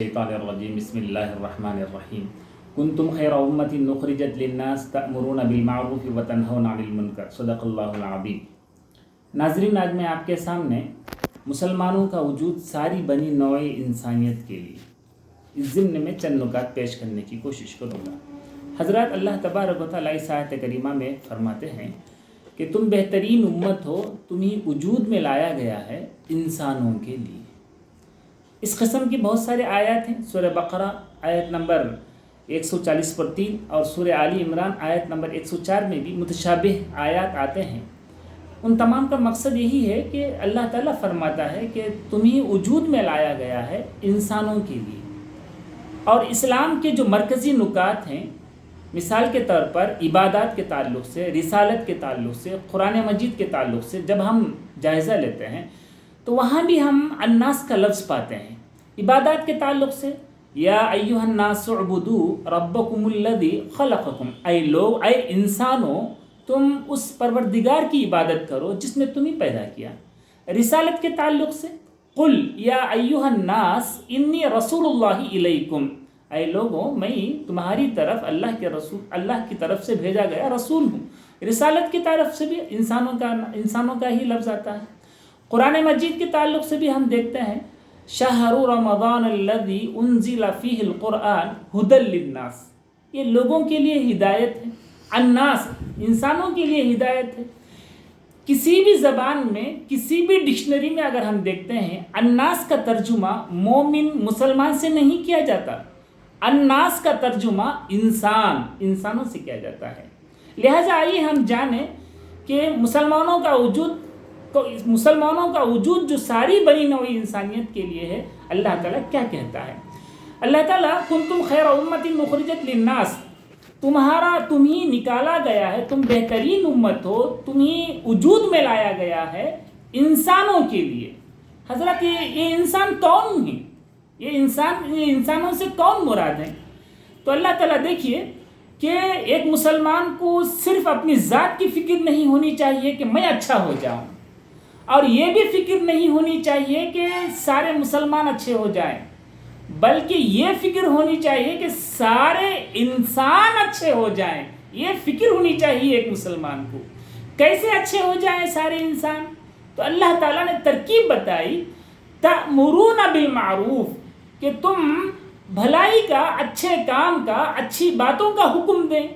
الشيطان الرجيم بسم الله الرحمن الرحيم كنتم خير أمة أخرجت للناس تأمرون بالمعروف وتنهون عن المنکر صدق اللہ العظیم۔ ناظرین، آج میں آپ کے سامنے مسلمانوں کا وجود ساری بنی نوع انسانیت کے لیے اس ضمن میں چند نکات پیش کرنے کی کوشش کروں گا۔ حضرات اللہ تبارک و تعالیٰ اس آیت کریمہ میں فرماتے ہیں کہ تم بہترین امت ہو، تمہیں وجود میں لایا گیا ہے انسانوں کے لیے۔ اس قسم کی بہت سارے آیات ہیں۔ سورہ بقرہ آیت نمبر 140 پر 3 اور سورہ آل عمران آیت نمبر 104 میں بھی متشابہ آیات آتے ہیں۔ ان تمام کا مقصد یہی ہے کہ اللہ تعالیٰ فرماتا ہے کہ تمہیں وجود میں لایا گیا ہے انسانوں کے لیے، اور اسلام کے جو مرکزی نکات ہیں، مثال کے طور پر عبادات کے تعلق سے، رسالت کے تعلق سے، قرآن مجید کے تعلق سے جب ہم جائزہ لیتے ہیں تو وہاں بھی ہم الناس کا لفظ پاتے ہیں۔ عبادات کے تعلق سے یا ایھا الناس اعبدوا ربکم الذی خلقکم، اے لوگ، اے انسانوں، تم اس پروردگار کی عبادت کرو جس نے تمہیں پیدا کیا۔ رسالت کے تعلق سے قل یا ایھا الناس انی رسول اللہ الیکم، اے لوگوں، میں تمہاری طرف اللہ کی طرف سے بھیجا گیا رسول ہوں۔ رسالت کی طرف سے بھی انسانوں کا ہی لفظ آتا ہے۔ قرآن مجید کے تعلق سے بھی ہم دیکھتے ہیں شہر رمضان الذی انزل فیہ القرآن ھدی للناس، یہ لوگوں کے لیے ہدایت ہے۔ الناس، انسانوں کے لیے ہدایت ہے۔ کسی بھی زبان میں، کسی بھی ڈکشنری میں اگر ہم دیکھتے ہیں، الناس کا ترجمہ مومن مسلمان سے نہیں کیا جاتا، الناس کا ترجمہ انسانوں سے کیا جاتا ہے۔ لہٰذا آئیے ہم جانیں کہ مسلمانوں کا وجود جو ساری بنی نوع انسانیت کے لیے ہے، اللہ تعالیٰ کیا کہتا ہے۔ اللہ تعالیٰ کنتم خیر امت اخرجت للناس، تمہیں نکالا گیا ہے، تم بہترین امت ہو، تمہیں وجود میں لایا گیا ہے انسانوں کے لیے۔ حضرت یہ انسان کون ہیں؟ یہ انسانوں سے کون مراد ہیں؟ تو اللہ تعالیٰ دیکھیے کہ ایک مسلمان کو صرف اپنی ذات کی فکر نہیں ہونی چاہیے کہ میں اچھا ہو جاؤں، اور یہ بھی فکر نہیں ہونی چاہیے کہ سارے مسلمان اچھے ہو جائیں، بلکہ یہ فکر ہونی چاہیے کہ سارے انسان اچھے ہو جائیں۔ یہ فکر ہونی چاہیے ایک مسلمان کو۔ کیسے اچھے ہو جائیں سارے انسان؟ تو اللہ تعالیٰ نے ترکیب بتائی، تأمرون بالمعروف، کہ تم بھلائی کا، اچھے کام کا، اچھی باتوں کا حکم دیں۔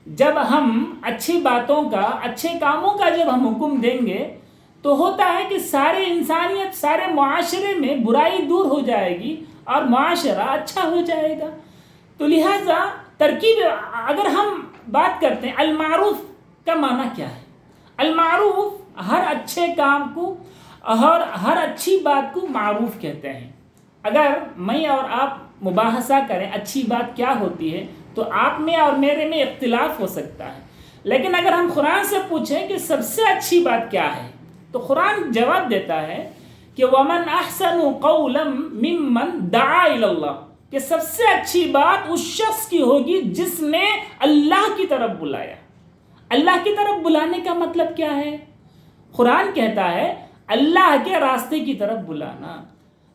جب ہم اچھی باتوں کا، اچھے کاموں کا جب ہم حکم دیں گے تو ہوتا ہے کہ سارے انسانیت، سارے معاشرے میں برائی دور ہو جائے گی اور معاشرہ اچھا ہو جائے گا۔ تو لہٰذا ترکیب، اگر ہم بات کرتے ہیں المعروف کا معنی کیا ہے؟ المعروف ہر اچھے کام کو اور ہر اچھی بات کو معروف کہتے ہیں۔ اگر میں اور آپ مباحثہ کریں اچھی بات کیا ہوتی ہے تو آپ میں اور میرے میں اختلاف ہو سکتا ہے، لیکن اگر ہم قرآن سے پوچھیں کہ سب سے اچھی بات کیا ہے تو قرآن جواب دیتا ہے کہ وَمَنْ أَحْسَنُ قَوْلًا مِّمَّنْ دَعَا إِلَى اللَّهِ، کہ سب سے اچھی بات اس شخص کی ہوگی جس نے اللہ کی طرف بلایا۔ اللہ کی طرف بلانے کا مطلب کیا ہے؟ قرآن کہتا ہے اللہ کے راستے کی طرف بلانا۔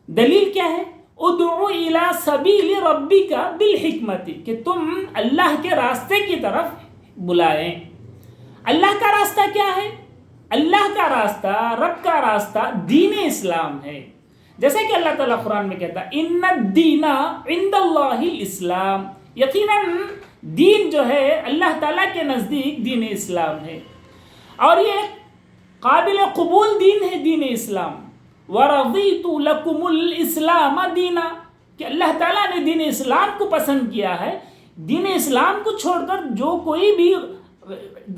دلیل کیا ہے؟ ادعو الی سبیل ربک بالحکمت، کہ تم اللہ کے راستے کی طرف بلائیں۔ اللہ کا راستہ کیا ہے؟ اللہ کا راستہ، رب کا راستہ دین اسلام ہے۔ جیسے کہ اللہ تعالیٰ قرآن میں کہتا ہے ان الدین عند اللہ الاسلام، یقیناً دین جو ہے اللہ تعالیٰ کے نزدیک دین اسلام ہے، اور یہ قابل قبول دین ہے دین اسلام۔ وَرَضِيتُ لَكُمُ الْإِسْلَامَ دِينًا، کہ اللہ تعالیٰ نے دین اسلام کو پسند کیا ہے۔ دین اسلام کو چھوڑ کر جو کوئی بھی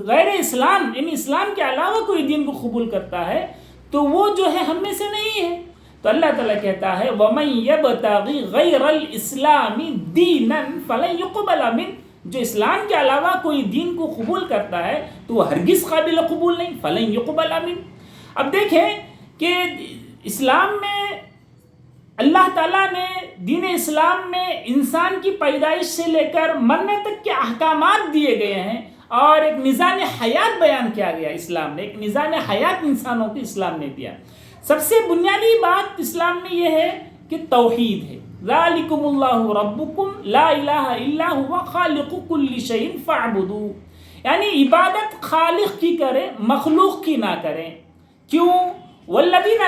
غیر اسلام، یعنی اسلام کے علاوہ کوئی دین کو قبول کرتا ہے تو وہ جو ہے ہم میں سے نہیں ہے۔ تو اللہ تعالیٰ کہتا ہے وَمَن يَبْتَغِ غَيْرَ الْإِسْلَامِ دِينًا فَلَن يُقْبَلَ مِنْهُ، جو اسلام کے علاوہ کوئی دین کو قبول کرتا ہے تو وہ ہرگز قابل قبول نہیں، فَلَن يُقْبَلَ مِنْهُ۔ اب دیکھیں کہ اسلام میں اللہ تعالیٰ نے، دین اسلام میں انسان کی پیدائش سے لے کر مرنے تک کے احکامات دیے گئے ہیں، اور ایک نظام حیات بیان کیا گیا۔ اسلام نے ایک نظام حیات انسانوں کو اسلام نے دیا۔ سب سے بنیادی بات اسلام میں یہ ہے کہ توحید ہے، ذالکم اللہ ربکم لا الہ الا هو خالق کل شیء فاعبدوہ، یعنی عبادت خالق کی کریں، مخلوق کی نہ کریں. کیوں؟ والذین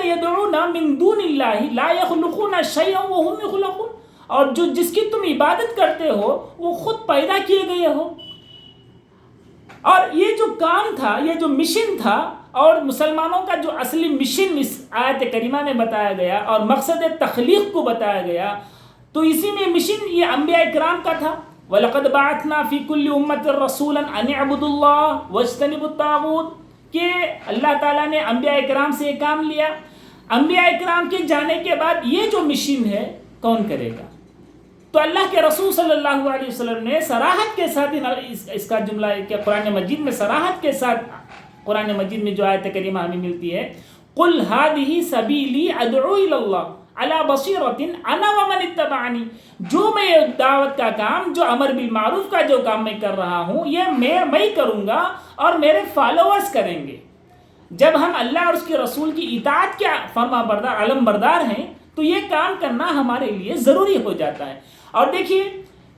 یدعون من دون اللہ لا یخلقون شیئا وهم یخلقون، اور جس کی تم عبادت کرتے ہو وہ خود پیدا کیے گئے ہو. اور یہ جو کام تھا، یہ جو مشن تھا، اور مسلمانوں کا جو اصلی مشن اس آیت کریمہ میں بتایا گیا اور مقصد تخلیق کو بتایا گیا، تو اسی میں مشن یہ انبیاء کرام کا تھا. وَلَقَدْ بَعَثْنَا فِي كُلِّ أُمَّةٍ رَسُولًا أَنِ اعْبُدُوا اللَّهَ وَاجْتَنِبُوا الطَّاغُوتَ، کہ اللہ تعالیٰ نے انبیاء کرام سے یہ کام لیا. انبیاء کرام کے جانے کے بعد یہ جو مشن ہے کون کرے گا؟ تو اللہ کے رسول صلی اللہ علیہ وسلم نے صراحت کے ساتھ اس کا جملہ ہے کہ قرآن مجید میں صراحت کے ساتھ، قرآن مجید میں جو آیت کریمہ ہمیں ملتی ہے، قُلْ هَذِهِ سَبِيلِي أَدْعُو إِلَى اللَّهِ عَلَى بَصِيرَةٍ أَنَا وَمَنِ اتَّبَعَنِي، جو میں یہ دعوت کا کام، جو امر بالمعروف کا جو کام میں کر رہا ہوں، یہ میں کروں گا اور میرے فالوورز کریں گے. جب ہم اللہ اور اس کے رسول کی اطاعت کے فرما بردار، علم بردار ہیں، تو یہ کام کرنا ہمارے لیے ضروری ہو جاتا ہے. اور دیکھیے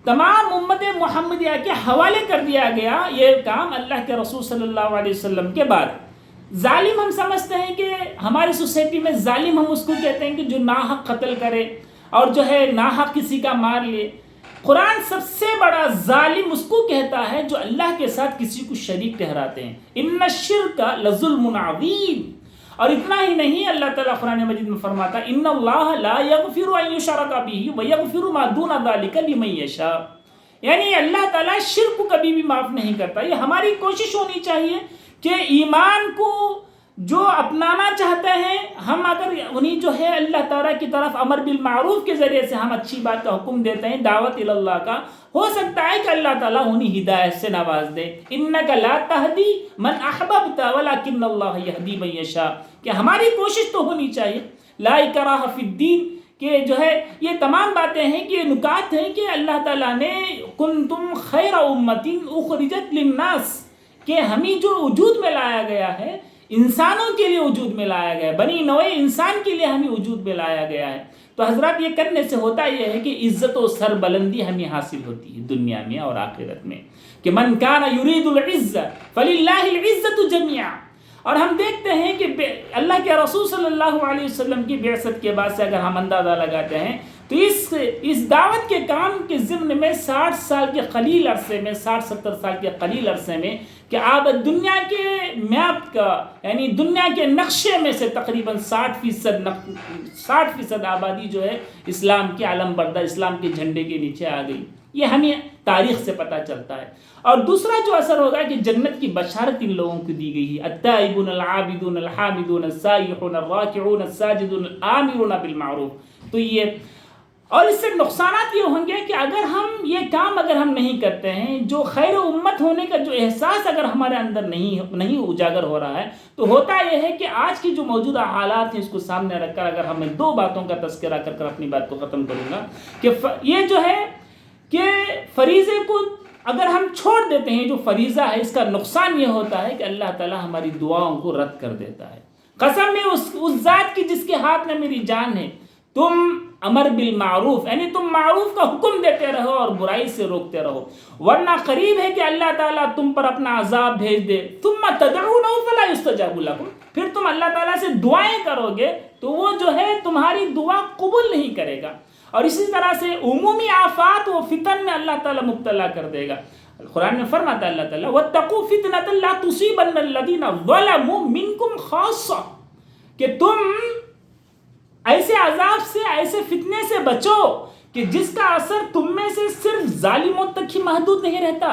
تمام امت محمدیہ کے حوالے کر دیا گیا یہ کام اللہ کے رسول صلی اللہ علیہ وسلم کے بعد. ظالم ہم سمجھتے ہیں کہ ہماری سوسائٹی میں ظالم ہم اس کو کہتے ہیں کہ جو ناحق قتل کرے اور جو ہے ناحق کسی کا مار لے. قرآن سب سے بڑا ظالم اس کو کہتا ہے جو اللہ کے ساتھ کسی کو شریک ٹھہراتے ہیں. ان الشرک لظلم عظیم. اور اتنا ہی نہیں، اللہ تعالیٰ قرآن مجید میں فرماتا ان اللہ لا یغفر ان یشرک بہ ویغفر ما دون ذلک لمن یشاء، یعنی اللہ تعالیٰ شرک کو کبھی بھی معاف نہیں کرتا. یہ ہماری کوشش ہونی چاہیے کہ ایمان کو جو اپنانا چاہتے ہیں ہم، اگر انہیں جو ہے اللہ تعالیٰ کی طرف امر بالمعروف کے ذریعے سے ہم اچھی بات کا حکم دیتے ہیں، دعوت اللہ کا، ہو سکتا ہے کہ اللہ تعالیٰ انہیں ہدایت سے نواز دے. انک لا تہدی من احببت ولکن اللہ یہدی من یشاء، کہ ہماری کوشش تو ہونی چاہیے. لا اکراہ فی الدین، کہ جو ہے یہ تمام باتیں ہیں کہ یہ نکات ہیں کہ اللہ تعالیٰ نے کنتم خیر امۃ اخرجت للناس، کہ ہمیں جو وجود میں لایا گیا ہے، انسانوں کے لیے وجود میں لایا گیا ہے، بنی نوع انسان کے لیے ہمیں وجود میں لایا گیا ہے. تو حضرات یہ کرنے سے ہوتا یہ ہے کہ عزت و سربلندی ہمیں حاصل ہوتی ہے دنیا میں اور آخرت میں، کہ من کان یرید العزت فللہ العزت جمیعا. اور ہم دیکھتے ہیں کہ اللہ کے رسول صلی اللہ علیہ وسلم کی بعثت کے بعد سے اگر ہم اندازہ لگاتے ہیں تو اس دعوت کے کام کے ضمن میں 60 سال کے قلیل عرصے میں، 60-70 سال کے قلیل عرصے میں، کہ آپ دنیا کے میپ کا، یعنی دنیا کے نقشے میں سے تقریباً 60% آبادی جو ہے اسلام کے علم بردار، اسلام کے جھنڈے کے نیچے آ گئی. یہ ہمیں تاریخ سے پتہ چلتا ہے. اور دوسرا جو اثر ہوگا کہ جنت کی بشارت ان لوگوں کو دی گئی ہے، التائبون العابدون الحامدون السائحون الراکعون الساجدون الآمرون بالمعروف. تو یہ، اور اس سے نقصانات یہ ہوں گے کہ اگر ہم یہ کام اگر ہم نہیں کرتے ہیں، جو خیر امت ہونے کا جو احساس اگر ہمارے اندر نہیں اجاگر ہو رہا ہے، تو ہوتا یہ ہے کہ آج کی جو موجودہ حالات ہیں اس کو سامنے رکھ کر اگر ہمیں 2 باتوں کا تذکرہ کر اپنی بات کو ختم کروں گا، کہ یہ جو ہے کہ فریضے کو اگر ہم چھوڑ دیتے ہیں، جو فریضہ ہے، اس کا نقصان یہ ہوتا ہے کہ اللہ تعالیٰ ہماری دعاؤں کو رد کر دیتا ہے. قسم ہے اس ذات کی جس کے ہاتھ میں میری جان ہے، تم امر بالمعروف، یعنی تم معروف کا حکم دیتے رہو اور برائی سے روکتے رہو، ورنہ قریب ہے کہ اللہ تعالیٰ تم پر اپنا عذاب بھیج دے. ثم تدعونه فلا يستجاب لكم، پھر تم اللہ تعالیٰ سے دعائیں کرو گے تو وہ جو ہے تمہاری دعا قبول نہیں کرے گا، اور اسی طرح سے عمومی آفات و فتن میں اللہ تعالیٰ مبتلا کر دے گا. قرآن میں فرماتا ہے اللہ تعالیٰ وَاتَّقُوا فِتْنَةً لَا تُصِيبَنَّ الَّذِينَ ظَلَمُوا مِنْكُمْ خَاصَّةً، کہ تم ایسے عذاب سے، ایسے فتنے سے بچو کہ جس کا اثر تم میں سے صرف ظالموں تک ہی محدود نہیں رہتا،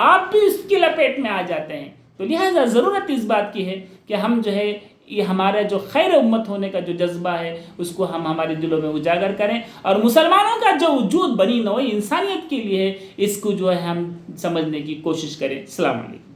آپ بھی اس کی لپیٹ میں آ جاتے ہیں. تو لہذا ضرورت اس بات کی ہے کہ ہم جو ہے یہ ہمارا جو خیر امت ہونے کا جو جذبہ ہے اس کو ہم ہمارے دلوں میں اجاگر کریں، اور مسلمانوں کا جو وجود بنی نوع انسانیت کے لیے ہے اس کو جو ہے ہم سمجھنے کی کوشش کریں. السلام علیکم.